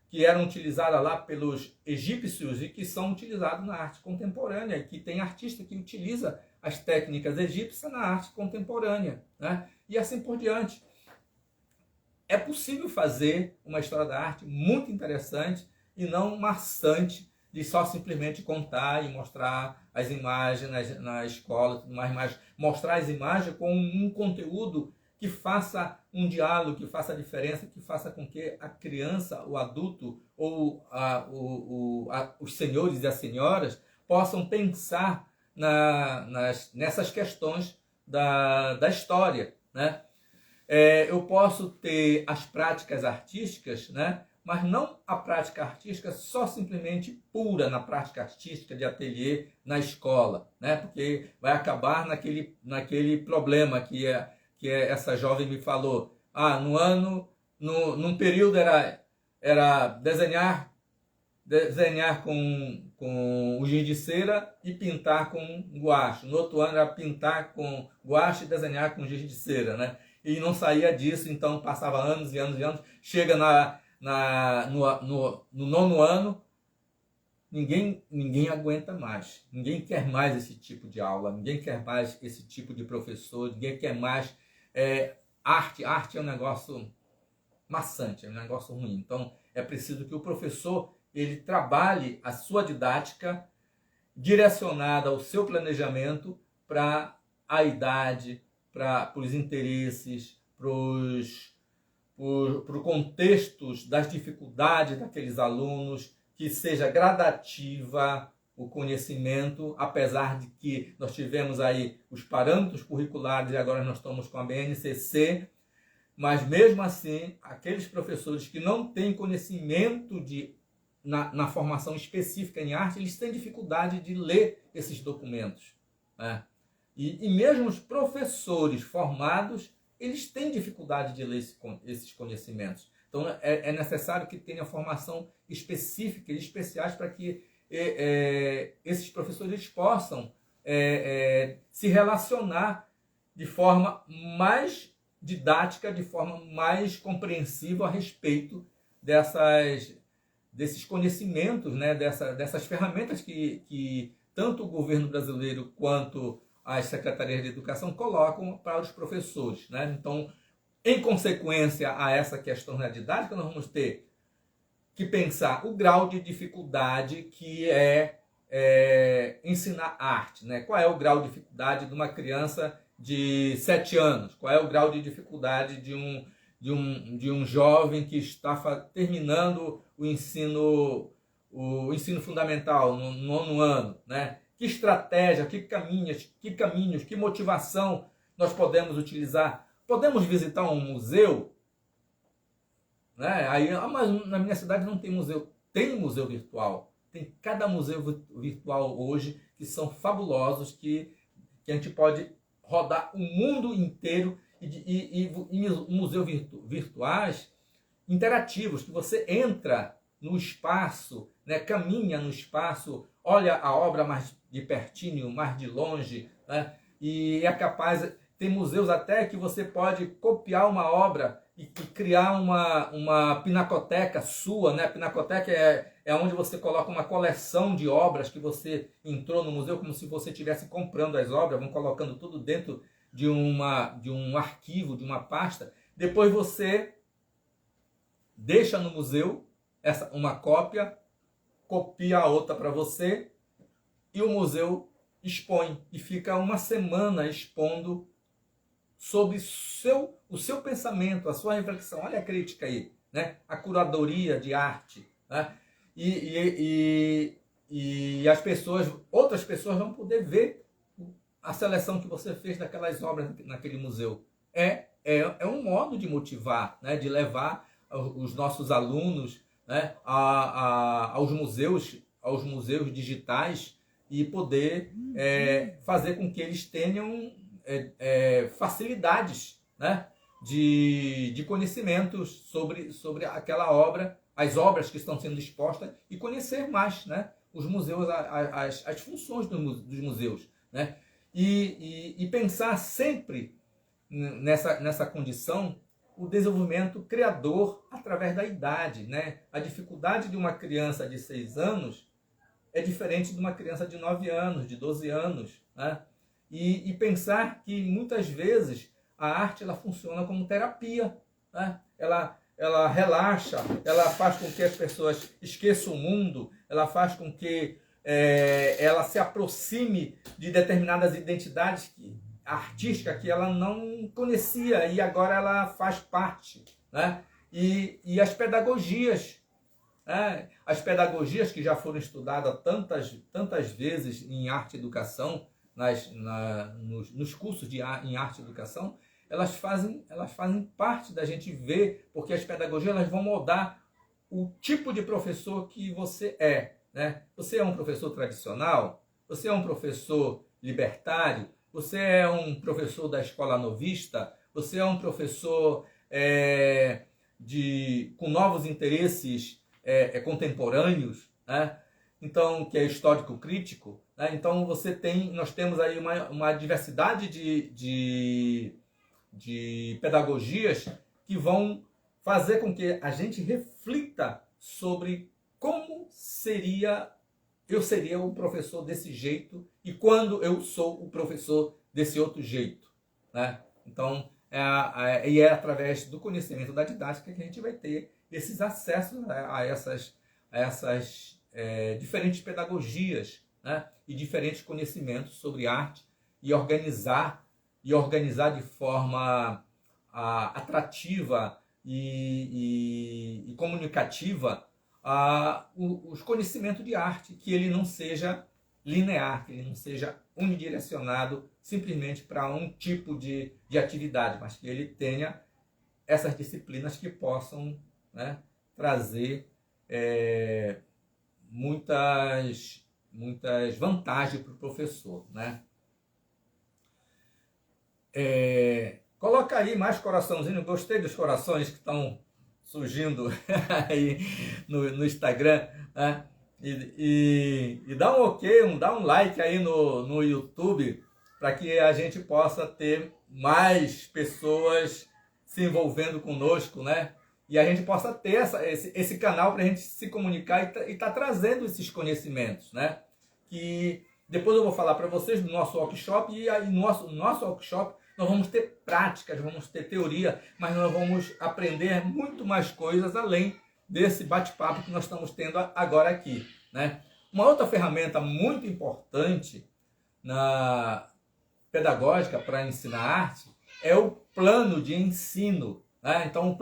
que eram utilizadas lá pelos egípcios e que são utilizadas na arte contemporânea, e que tem artista que utiliza as técnicas egípcias na arte contemporânea, né? E assim por diante. É possível fazer uma história da arte muito interessante e não maçante de só simplesmente contar e mostrar as imagens na escola, mas mostrar as imagens com um conteúdo que faça um diálogo, que faça a diferença, que faça com que a criança, o adulto ou os senhores e as senhoras possam pensar nessas questões da história, né? Eu posso ter as práticas artísticas, né? Mas não a prática artística só simplesmente pura na prática artística de ateliê na escola, né? Porque vai acabar naquele problema que essa jovem me falou. Num período era desenhar com o giz de cera e pintar com guache. No outro ano era pintar com guache e desenhar com giz de cera, né? E não saía disso, então passava anos e anos e anos. Chega no 9º ano, ninguém aguenta mais. Ninguém quer mais esse tipo de aula, ninguém quer mais esse tipo de professor, ninguém quer mais arte. Arte é um negócio maçante, é um negócio ruim. Então, é preciso que o professor ele trabalhe a sua didática direcionada ao seu planejamento para a idade, para os interesses, para os contextos das dificuldades daqueles alunos, que seja gradativa o conhecimento, apesar de que nós tivemos aí os parâmetros curriculares e agora nós estamos com a BNCC, mas mesmo assim, aqueles professores que não têm conhecimento na formação específica em arte, eles têm dificuldade de ler esses documentos, né? E mesmo os professores formados, eles têm dificuldade de ler esses conhecimentos. Então, é necessário que tenha formação específica e especiais para que esses professores possam se relacionar de forma mais didática, de forma mais compreensiva a respeito desses conhecimentos, né, dessas ferramentas que tanto o governo brasileiro quanto as secretarias de educação colocam para os professores, né? Então, em consequência a essa questão da didática, nós vamos ter que pensar o grau de dificuldade que ensinar arte, né? Qual é o grau de dificuldade de uma criança de 7 anos? Qual é o grau de dificuldade de um jovem que está terminando o ensino fundamental, no 9º ano, né? Que estratégia, que caminhos, que motivação nós podemos utilizar? Podemos visitar um museu? Né? Aí, mas na minha cidade não tem museu. Tem museu virtual. Tem cada museu virtual hoje que são fabulosos, que a gente pode rodar o mundo inteiro e museus virtuais interativos, que você entra no espaço, né, caminha no espaço, olha a obra mais de pertinho, mais de longe, né, e é capaz... Tem museus até que você pode copiar uma obra e criar uma pinacoteca sua, né? Pinacoteca é onde você coloca uma coleção de obras que você entrou no museu, como se você estivesse comprando as obras, vão colocando tudo dentro de um arquivo, de uma pasta. Depois você deixa no museu uma cópia, copia a outra para você e o museu expõe. E fica uma semana expondo sobre o seu pensamento, a sua reflexão. Olha a crítica aí, né? A curadoria de arte, né? E outras pessoas vão poder ver a seleção que você fez daquelas obras naquele museu. É um modo de motivar, né? De levar os nossos alunos, né? aos museus digitais e poder fazer com que eles tenham facilidades, né, de conhecimentos sobre aquela obra, as obras que estão sendo expostas e conhecer mais, né, os museus, as funções dos museus, né, e pensar sempre nessa condição o desenvolvimento criador através da idade, né? A dificuldade de uma criança de 6 anos é diferente de uma criança de 9 anos, de 12 anos, né? E pensar que muitas vezes a arte ela funciona como terapia, né? Ela relaxa, ela faz com que as pessoas esqueçam o mundo, ela faz com que ela se aproxime de determinadas identidades artísticas que ela não conhecia e agora ela faz parte, né? E as pedagogias, né? As pedagogias que já foram estudadas tantas vezes em arte e educação, nos cursos em arte e educação, elas fazem parte da gente ver, porque as pedagogias elas vão moldar o tipo de professor que você é, né? Você é um professor tradicional? Você é um professor libertário? Você é um professor da escola novista? Você é um professor com novos interesses contemporâneos, né? Então, que é histórico-crítico, né? Então nós temos aí uma diversidade de pedagogias que vão fazer com que a gente reflita sobre como seria eu seria o professor desse jeito e quando eu sou o professor desse outro jeito, né? Então, é através do conhecimento da didática que a gente vai ter esses acessos, né, a essas diferentes pedagogias, né, e diferentes conhecimentos sobre arte e organizar de forma atrativa e comunicativa os conhecimentos de arte, que ele não seja linear, que ele não seja unidirecionado simplesmente para um tipo de atividade, mas que ele tenha essas disciplinas que possam, né, trazer muitas vantagens para o professor, né? Coloca aí mais coraçãozinho, gostei dos corações que estão surgindo aí no Instagram, né? E dá um ok, dá um like aí no YouTube, para que a gente possa ter mais pessoas se envolvendo conosco, né? E a gente possa ter esse canal para a gente se comunicar e tá trazendo esses conhecimentos, né? Que depois eu vou falar para vocês do nosso workshop, e aí no nosso workshop nós vamos ter práticas, vamos ter teoria, mas nós vamos aprender muito mais coisas além desse bate-papo que nós estamos tendo agora aqui, né? Uma outra ferramenta muito importante na pedagógica para ensinar arte é o plano de ensino, né? Então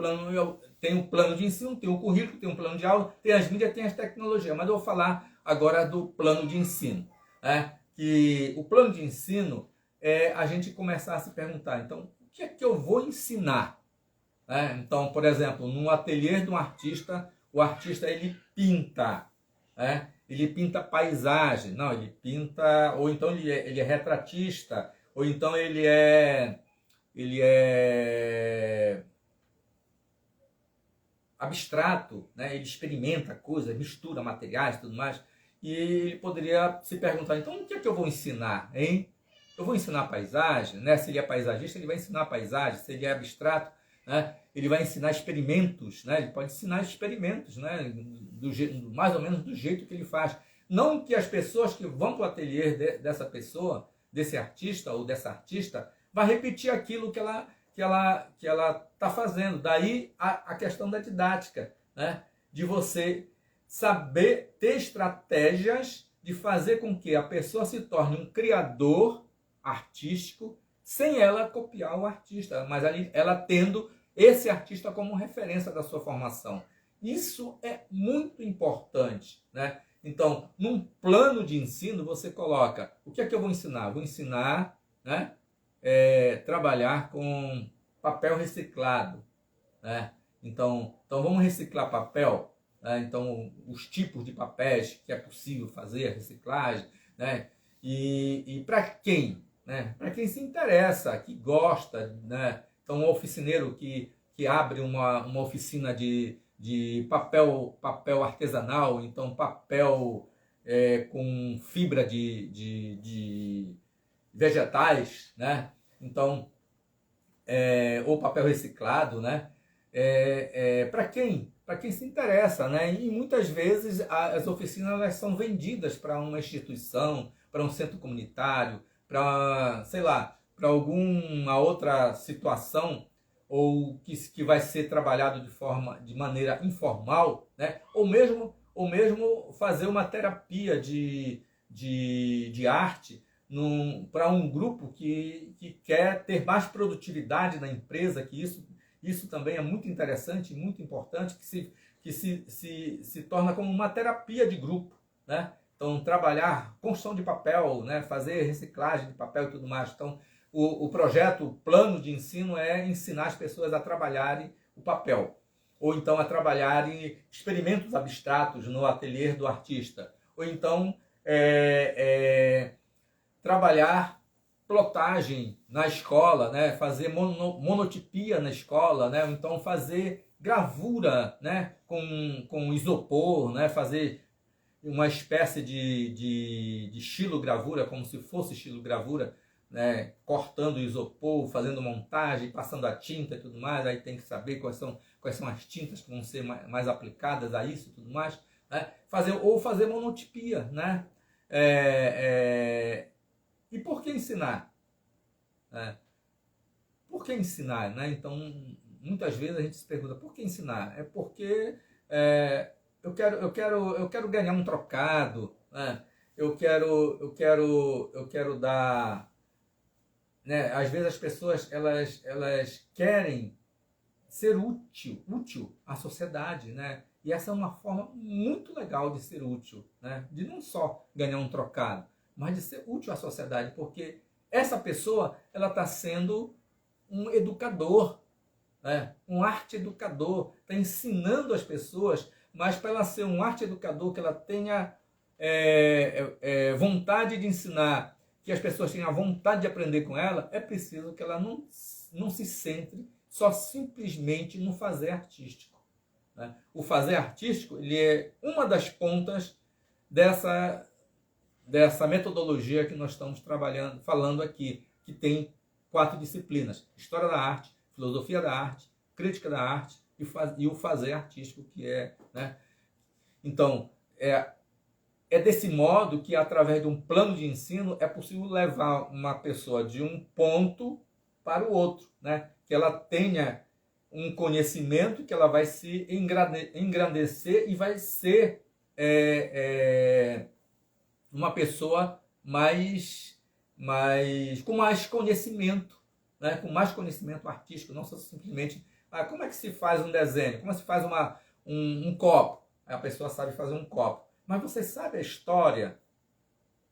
tem um plano de ensino, tem um currículo, tem um plano de aula, tem as mídias, tem as tecnologias, mas eu vou falar agora do plano de ensino, né? Que o plano de ensino é a gente começar a se perguntar, então, o que é que eu vou ensinar? Então, por exemplo, no ateliê de um artista, o artista ele pinta, né? Ele pinta paisagem, não, ele pinta, ou então ele é retratista, ou então ele é abstrato, né? Ele experimenta coisas, mistura materiais e tudo mais, e ele poderia se perguntar, então, o que é que eu vou ensinar, hein? Eu vou ensinar paisagem, né? Se ele é paisagista, ele vai ensinar paisagem. Se ele é abstrato, né, ele vai ensinar experimentos, né? Ele pode ensinar experimentos, né, mais ou menos do jeito que ele faz. Não que as pessoas que vão para o ateliê dessa pessoa, desse artista ou dessa artista, vai repetir aquilo que ela está fazendo. Daí a questão da didática, né? De você saber ter estratégias de fazer com que a pessoa se torne um criador artístico, sem ela copiar o artista, mas ela tendo esse artista como referência da sua formação. Isso é muito importante, né? Então, num plano de ensino, você coloca, o que é que eu vou ensinar? Vou ensinar, né, trabalhar com papel reciclado, né? Então vamos reciclar papel, né? Então, os tipos de papéis que é possível fazer a reciclagem, né? E para quem? Né? Para quem se interessa, que gosta, né? Então, um oficineiro que abre uma oficina de papel artesanal, então papel com fibra de vegetais, né? Então, ou papel reciclado, né? Para quem se interessa, né? E muitas vezes as oficinas elas são vendidas para uma instituição, para um centro comunitário, para, sei lá, para alguma outra situação, ou que vai ser trabalhado de maneira informal, né? Ou mesmo fazer uma terapia de arte para um grupo que quer ter mais produtividade na empresa, que isso também é muito interessante, muito importante, que se torna como uma terapia de grupo, né? Então, trabalhar construção de papel, né? Fazer reciclagem de papel e tudo mais. Então, o projeto, o plano de ensino é ensinar as pessoas a trabalharem o papel. Ou então a trabalharem experimentos abstratos no ateliê do artista. Ou então trabalhar plotagem na escola, né? Fazer monotipia na escola, né? Então fazer gravura, né? com isopor, né? Fazer uma espécie de estilogravura, como se fosse estilogravura, né? Cortando o isopor, fazendo montagem, passando a tinta e tudo mais. Aí tem que saber quais são as tintas que vão ser mais aplicadas a isso e tudo mais. né? Fazer monotipia, né? E por que ensinar? Por que ensinar, né? Então, muitas vezes a gente se pergunta, por que ensinar? É porque eu quero ganhar um trocado, né? Eu quero dar, né? Às vezes as pessoas elas querem ser útil à sociedade, né? E essa é uma forma muito legal de ser útil, né? De não só ganhar um trocado, mas de ser útil à sociedade, porque essa pessoa ela está sendo um educador, né? Um arte educador, está ensinando as pessoas, mas para ela ser um arte educador, que ela tenha vontade de ensinar, que as pessoas tenham a vontade de aprender com ela, é preciso que ela não se centre só simplesmente no fazer artístico, né? O fazer artístico ele é uma das pontas dessa metodologia que nós estamos falando aqui, que tem 4 disciplinas: História da Arte, Filosofia da Arte, Crítica da Arte e o fazer artístico, que né? Então, é desse modo que, através de um plano de ensino, é possível levar uma pessoa de um ponto para o outro, né? Que ela tenha um conhecimento, que ela vai se engrandecer e vai ser uma pessoa com mais conhecimento, né? Com mais conhecimento artístico, não só simplesmente como é que se faz um desenho, como é que se faz um copo. Aí a pessoa sabe fazer um copo. Mas você sabe a história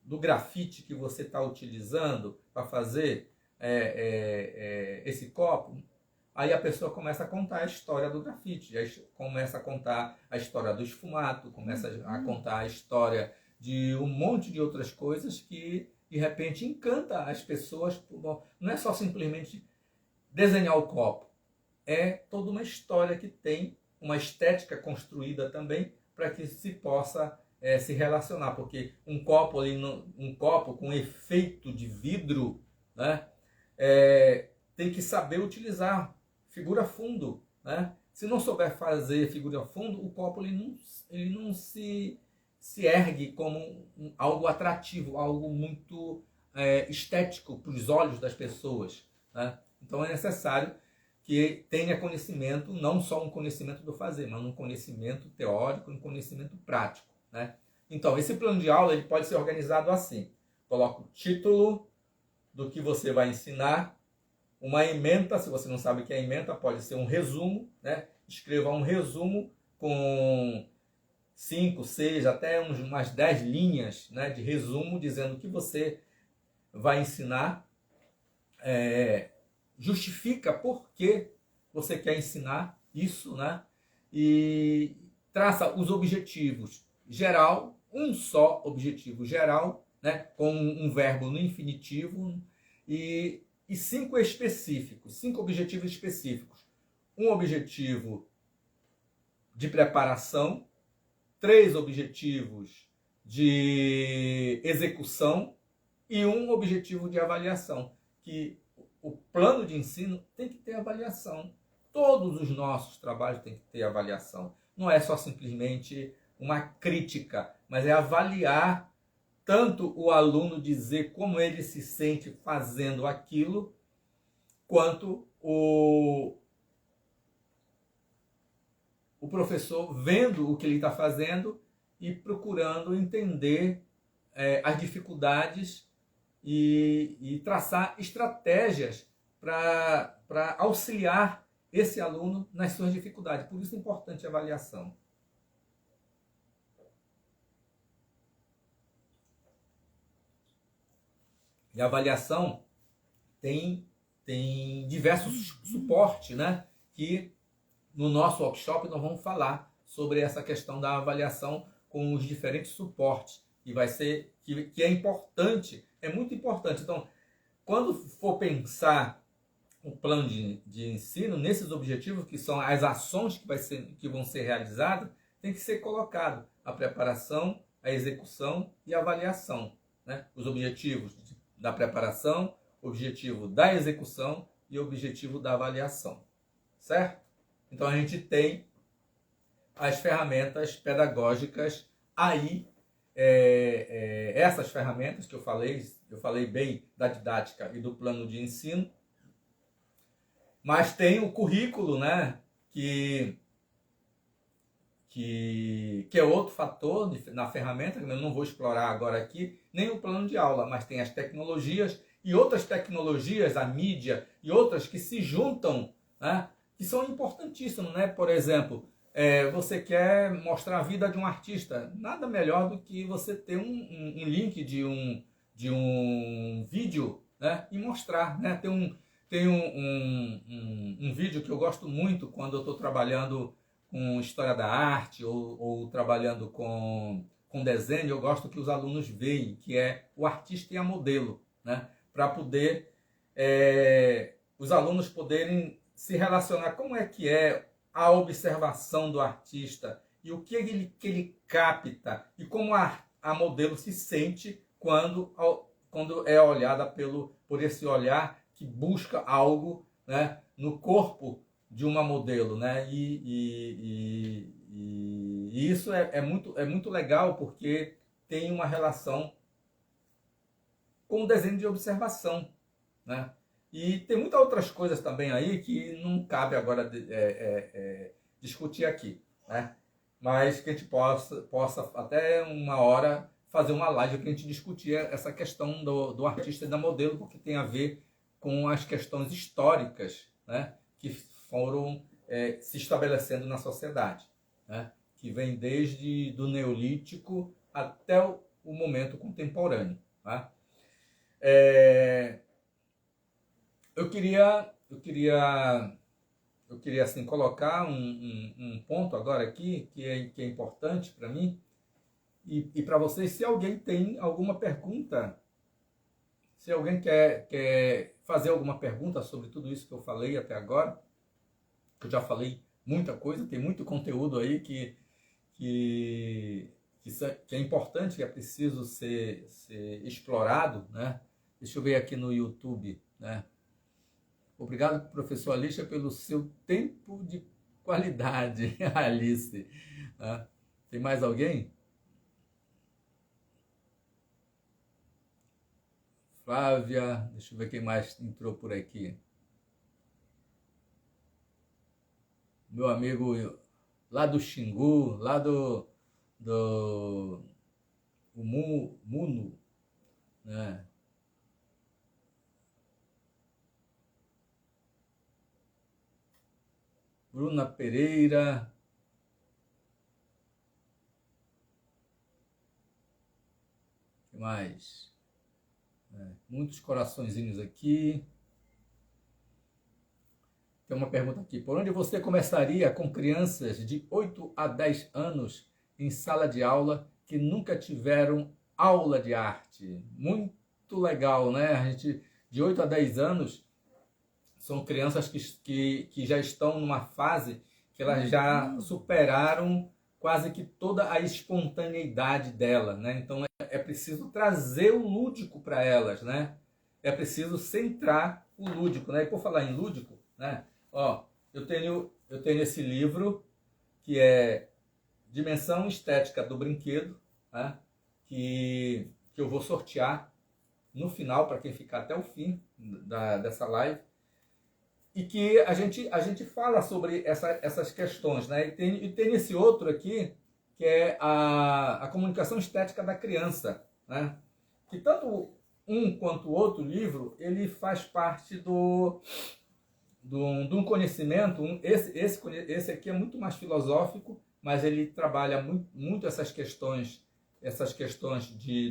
do grafite que você está utilizando para fazer esse copo? Aí a pessoa começa a contar a história do grafite, aí começa a contar a história do esfumato, começa a contar a história de um monte de outras coisas que, de repente, encanta as pessoas. Não é só simplesmente desenhar o copo, é toda uma história que tem uma estética construída também para que se possa se relacionar, porque um copo com efeito de vidro, né, tem que saber utilizar figura fundo, né? Se não souber fazer figura fundo, o copo ele não se ergue como algo atrativo, algo muito estético para os olhos das pessoas, né? Então é necessário que tenha conhecimento, não só um conhecimento do fazer, mas um conhecimento teórico, um conhecimento prático, né? Então, esse plano de aula ele pode ser organizado assim: coloca o título do que você vai ensinar, uma ementa, se você não sabe o que é ementa, pode ser um resumo, né? Escreva um resumo com 5, 6, até umas 10 linhas, né, de resumo, dizendo o que você vai ensinar, justifica por que você quer ensinar isso, né? E traça os objetivos geral, um só objetivo geral, né? Com um verbo no infinitivo e 5 específicos, 5 objetivos específicos. Um objetivo de preparação, 3 objetivos de execução e um objetivo de avaliação, que o plano de ensino tem que ter avaliação. Todos os nossos trabalhos têm que ter avaliação. Não é só simplesmente uma crítica, mas é avaliar tanto o aluno, dizer como ele se sente fazendo aquilo, quanto o professor vendo o que ele está fazendo e procurando entender as dificuldades e traçar estratégias para auxiliar esse aluno nas suas dificuldades. Por isso é importante a avaliação. E a avaliação tem diversos suportes, né? Que no nosso workshop nós vamos falar sobre essa questão da avaliação com os diferentes suportes. E vai ser que é importante, é muito importante. Então, quando for pensar um plano de ensino, nesses objetivos, que são as ações que vão ser realizadas, tem que ser colocado a preparação, a execução e a avaliação, né? Os objetivos da preparação, objetivo da execução e objetivo da avaliação, certo? Então a gente tem as ferramentas pedagógicas aí, essas ferramentas que eu falei bem da didática e do plano de ensino, mas tem o currículo, né, que é outro fator na ferramenta, que eu não vou explorar agora aqui, nem o plano de aula, mas tem as tecnologias e outras tecnologias, a mídia e outras que se juntam, né, que são importantíssimas, né? Por exemplo, você quer mostrar a vida de um artista, nada melhor do que você ter um link de um vídeo, né, e mostrar, né? Tem um vídeo que eu gosto muito quando eu estou trabalhando com história da arte ou trabalhando com desenho. Eu gosto que os alunos veem que é o artista e a modelo, né? Para poder os alunos poderem se relacionar, como é que é a observação do artista e o que ele capta e como a modelo se sente quando é olhada por esse olhar que busca algo, né, no corpo de uma modelo, né? E isso é muito legal, porque tem uma relação com o desenho de observação, né? E tem muitas outras coisas também aí que não cabe agora discutir aqui, né? Mas que a gente possa até uma hora fazer uma live que a gente discutir essa questão do artista e da modelo, porque tem a ver com as questões históricas, né, que foram se estabelecendo na sociedade, né, que vem desde do Neolítico até o momento contemporâneo, né? Eu queria assim colocar um ponto agora aqui que é importante para mim e para vocês. Se alguém tem alguma pergunta, se alguém quer fazer alguma pergunta sobre tudo isso que eu falei até agora, que eu já falei muita coisa, tem muito conteúdo aí que é importante, que é preciso ser explorado, né? Deixa eu ver aqui no YouTube, né? Obrigado, professor Alicia, pelo seu tempo de qualidade, Alice. Né? Tem mais alguém? Flávia, deixa eu ver quem mais entrou por aqui. Meu amigo lá do Xingu, lá do Muno, né? Bruna Pereira. O que mais? Muitos coraçõezinhos aqui. Tem uma pergunta aqui. Por onde você começaria com crianças de 8 a 10 anos em sala de aula que nunca tiveram aula de arte? Muito legal, né? A gente, de 8 a 10 anos, são crianças que já estão numa fase que elas já superaram quase que toda a espontaneidade dela, né? Então é preciso trazer o lúdico para elas, né? É preciso centrar o lúdico, né? E por falar em lúdico, né? Ó, eu tenho esse livro que é Dimensão Estética do Brinquedo, né? que eu vou sortear no final para quem ficar até o fim dessa live, e que a gente fala sobre essas questões, né? E tem esse outro aqui que é a comunicação estética da criança, né? Que tanto um quanto o outro livro ele faz parte de um conhecimento. Esse aqui é muito mais filosófico, mas ele trabalha muito essas questões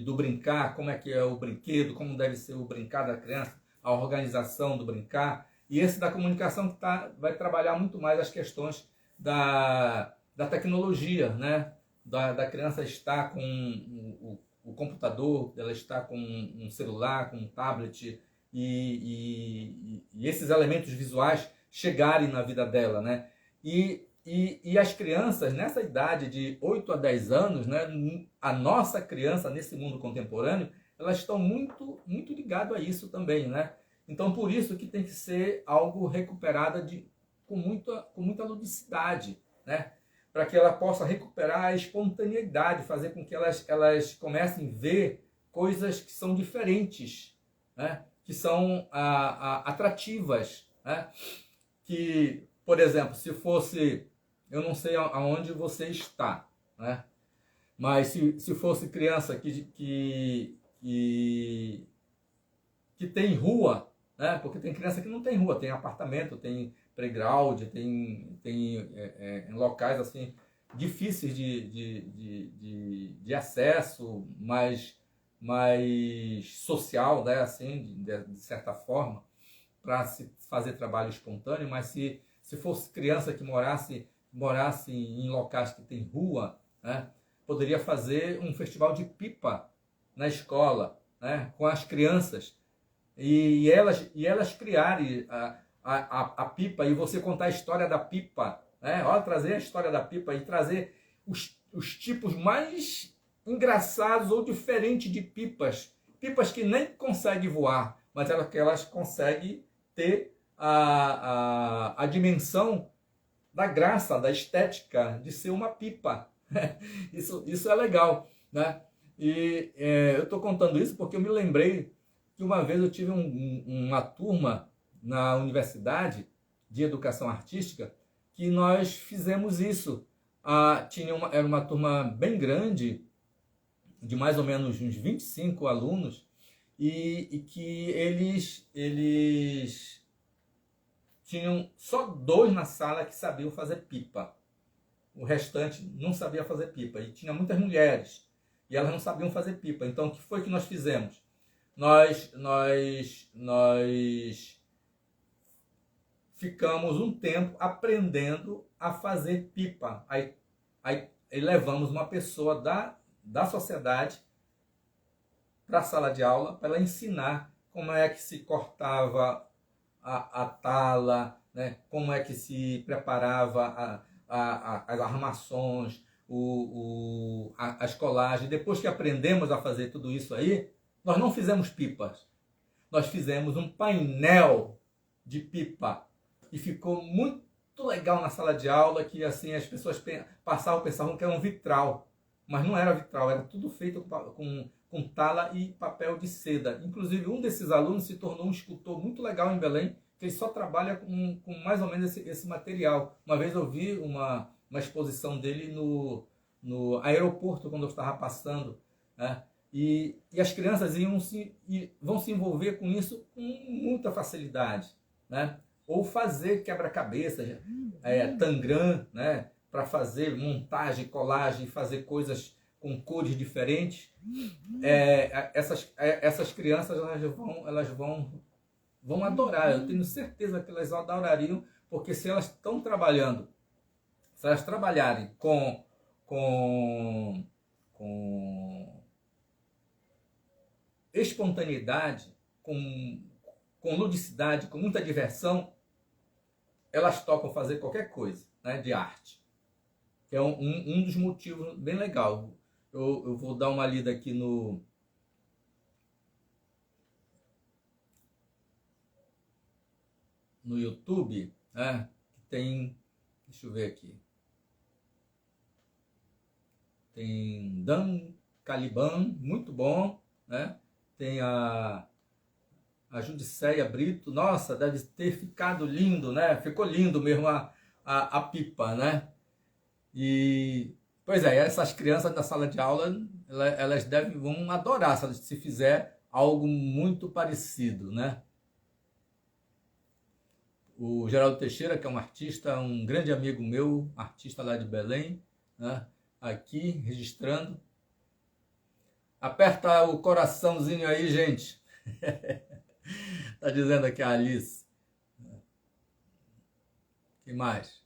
do brincar, como é que é o brinquedo, como deve ser o brincar da criança, a organização do brincar. E esse da comunicação que vai trabalhar muito mais as questões da tecnologia, né? Da criança estar com o computador, ela está com um celular, com um tablet, e esses elementos visuais chegarem na vida dela, né? E as crianças, nessa idade de 8 a 10 anos, né, a nossa criança nesse mundo contemporâneo, elas estão muito, muito ligadas a isso também, né? Então, por isso que tem que ser algo recuperado com muita ludicidade, né? para que ela possa recuperar a espontaneidade, fazer com que elas comecem a ver coisas que são diferentes, né? Que são atrativas, né? Que, por exemplo, se fosse, eu não sei aonde você está, né? Mas se fosse criança que tem rua, né? Porque tem criança que não tem rua, tem apartamento, tem playground, tem locais assim difíceis de acesso, mais social, né? Assim, de certa forma, para se fazer trabalho espontâneo. Mas se fosse criança que morasse em locais que tem rua, né? Poderia fazer um festival de pipa na escola, né? Com as crianças, e elas criarem a pipa, e você contar a história da pipa, né? Olha, trazer a história da pipa e trazer os tipos mais engraçados ou diferentes de pipas que nem conseguem voar, mas elas conseguem ter a dimensão da graça, da estética de ser uma pipa. Isso é legal, né? E eu estou contando isso porque eu me lembrei que uma vez eu tive uma turma na universidade de educação artística que nós fizemos isso. Era uma turma bem grande, de mais ou menos uns 25 alunos, e que eles tinham só 2 na sala que sabiam fazer pipa. O restante não sabia fazer pipa. E tinha muitas mulheres, e elas não sabiam fazer pipa. Então, o que foi que nós fizemos? Nós ficamos um tempo aprendendo a fazer pipa. Aí levamos uma pessoa da sociedade para a sala de aula para ela ensinar como é que se cortava a tala, né? Como é que se preparava as armações, as colagens. Depois que aprendemos a fazer tudo isso aí, nós não fizemos pipas, nós fizemos um painel de pipa, e ficou muito legal na sala de aula, que assim as pessoas pensavam que era um vitral, mas não era vitral, era tudo feito com tala e papel de seda. Inclusive, um desses alunos se tornou um escultor muito legal em Belém, que ele só trabalha com mais ou menos esse material. Uma vez eu vi uma exposição dele no aeroporto, quando eu estava passando, né? E as crianças vão se envolver com isso com muita facilidade, né? Ou fazer quebra-cabeça, tangram, né? Para fazer montagem, colagem, fazer coisas com cores diferentes. Essas crianças elas vão adorar. Eu tenho certeza que elas adorariam, porque se elas estão trabalhando, se elas trabalharem com espontaneidade, com ludicidade, com muita diversão, elas topam fazer qualquer coisa, né, de arte. Que é um dos motivos bem legal. Eu vou dar uma lida aqui no YouTube, né? Tem, deixa eu ver aqui, tem Dan Caliban, muito bom, né? Tem a Judicéia Brito, nossa, deve ter ficado lindo, né? Ficou lindo mesmo a pipa, né? E, pois é, essas crianças da sala de aula, elas vão adorar se fizer algo muito parecido, né? O Geraldo Teixeira, que é um artista, um grande amigo meu, artista lá de Belém, né? Aqui, registrando. Aperta o coraçãozinho aí, gente. Tá dizendo aqui a Alice. Que mais?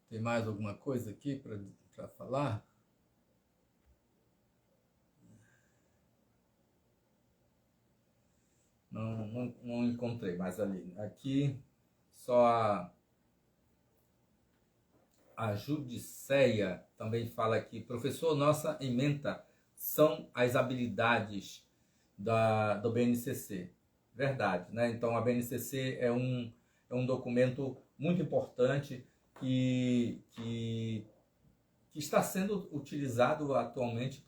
Tem mais alguma coisa aqui para falar? Não encontrei mais ali. Aqui, só a Judicéia também fala aqui, professor, nossa ementa são as habilidades do BNCC. Verdade, né? Então, a BNCC é um documento muito importante que está sendo utilizado atualmente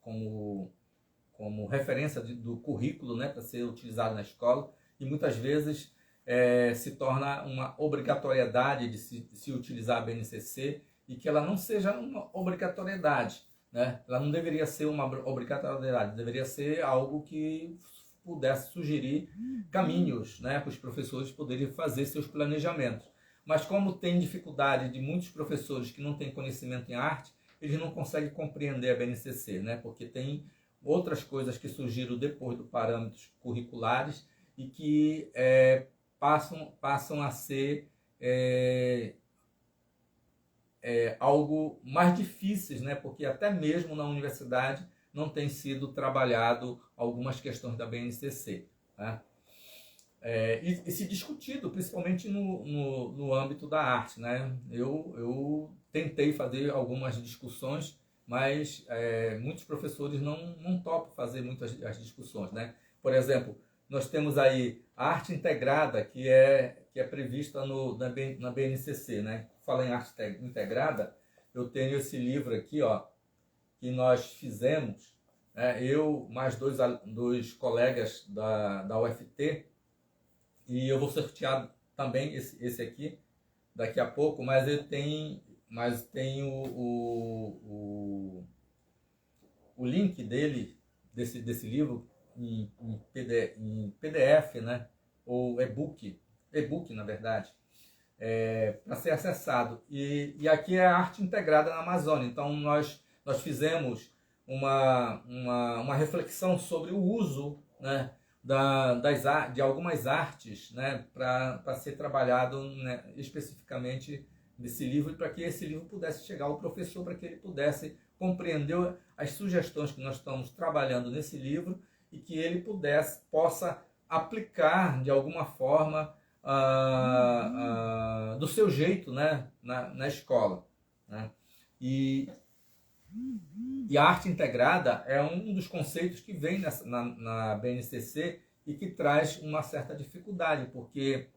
como referência do currículo, né, para ser utilizado na escola, e muitas vezes se torna uma obrigatoriedade de se utilizar a BNCC, e que ela não seja uma obrigatoriedade, né? Ela não deveria ser uma obrigatoriedade, deveria ser algo que pudesse sugerir caminhos, né, para os professores poderem fazer seus planejamentos. Mas como tem dificuldade de muitos professores que não têm conhecimento em arte, eles não conseguem compreender a BNCC, né? Porque tem outras coisas que surgiram depois dos parâmetros curriculares e que passam a ser algo mais difíceis, né? Porque até mesmo na universidade não tem sido trabalhado algumas questões da BNCC, né? E se discutido, principalmente no âmbito da arte, né? Eu tentei fazer algumas discussões, mas muitos professores não topam fazer muitas as discussões, né? Por exemplo, nós temos aí a arte integrada, que é prevista na BNCC, né? Fala em arte integrada, eu tenho esse livro aqui, ó, que nós fizemos, eu mais dois colegas da UFT, e eu vou sortear também esse aqui daqui a pouco, mas tem o link desse livro em PDF, né? Ou e-book na verdade, para ser acessado. E aqui é a arte integrada na Amazônia. Então nós fizemos uma reflexão sobre o uso, né, de algumas artes, né, para ser trabalhado, né, especificamente desse livro, e para que esse livro pudesse chegar ao professor, para que ele pudesse compreender as sugestões que nós estamos trabalhando nesse livro e que ele possa aplicar de alguma forma do seu jeito, né, na escola, né? E a arte integrada é um dos conceitos que vem na BNCC e que traz uma certa dificuldade, porque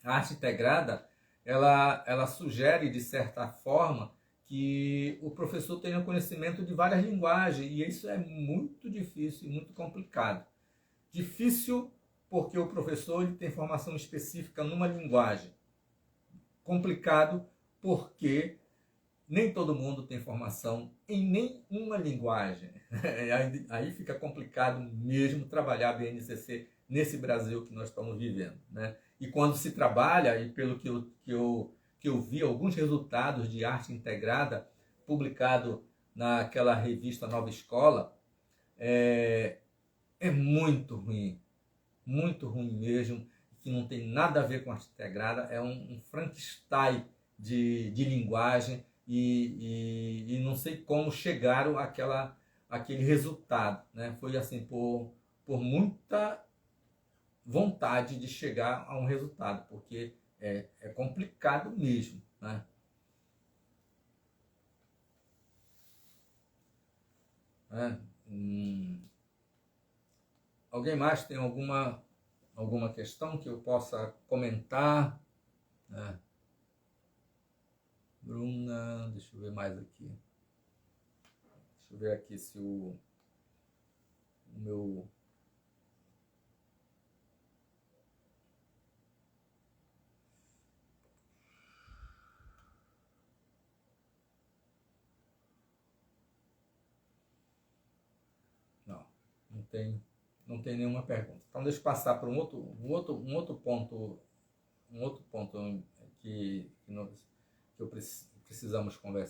a arte integrada ela sugere, de certa forma, que o professor tenha conhecimento de várias linguagens, e isso é muito difícil e muito complicado. Difícil porque o professor ele tem formação específica numa linguagem. Complicado porque nem todo mundo tem formação em nenhuma linguagem. Aí fica complicado mesmo trabalhar a BNCC nesse Brasil que nós estamos vivendo, né? E quando se trabalha, e pelo que eu vi, alguns resultados de arte integrada publicado naquela revista Nova Escola, é muito ruim mesmo, que não tem nada a ver com arte integrada, é um Frankenstein de linguagem, e não sei como chegaram àquele resultado, né? Foi assim, por muita vontade de chegar a um resultado, porque é complicado mesmo, né? Alguém mais tem alguma questão que eu possa comentar? Bruna, deixa eu ver mais aqui. Deixa eu ver aqui se o meu... Não tem nenhuma pergunta. Então deixa eu passar para um outro ponto que precisamos conversar.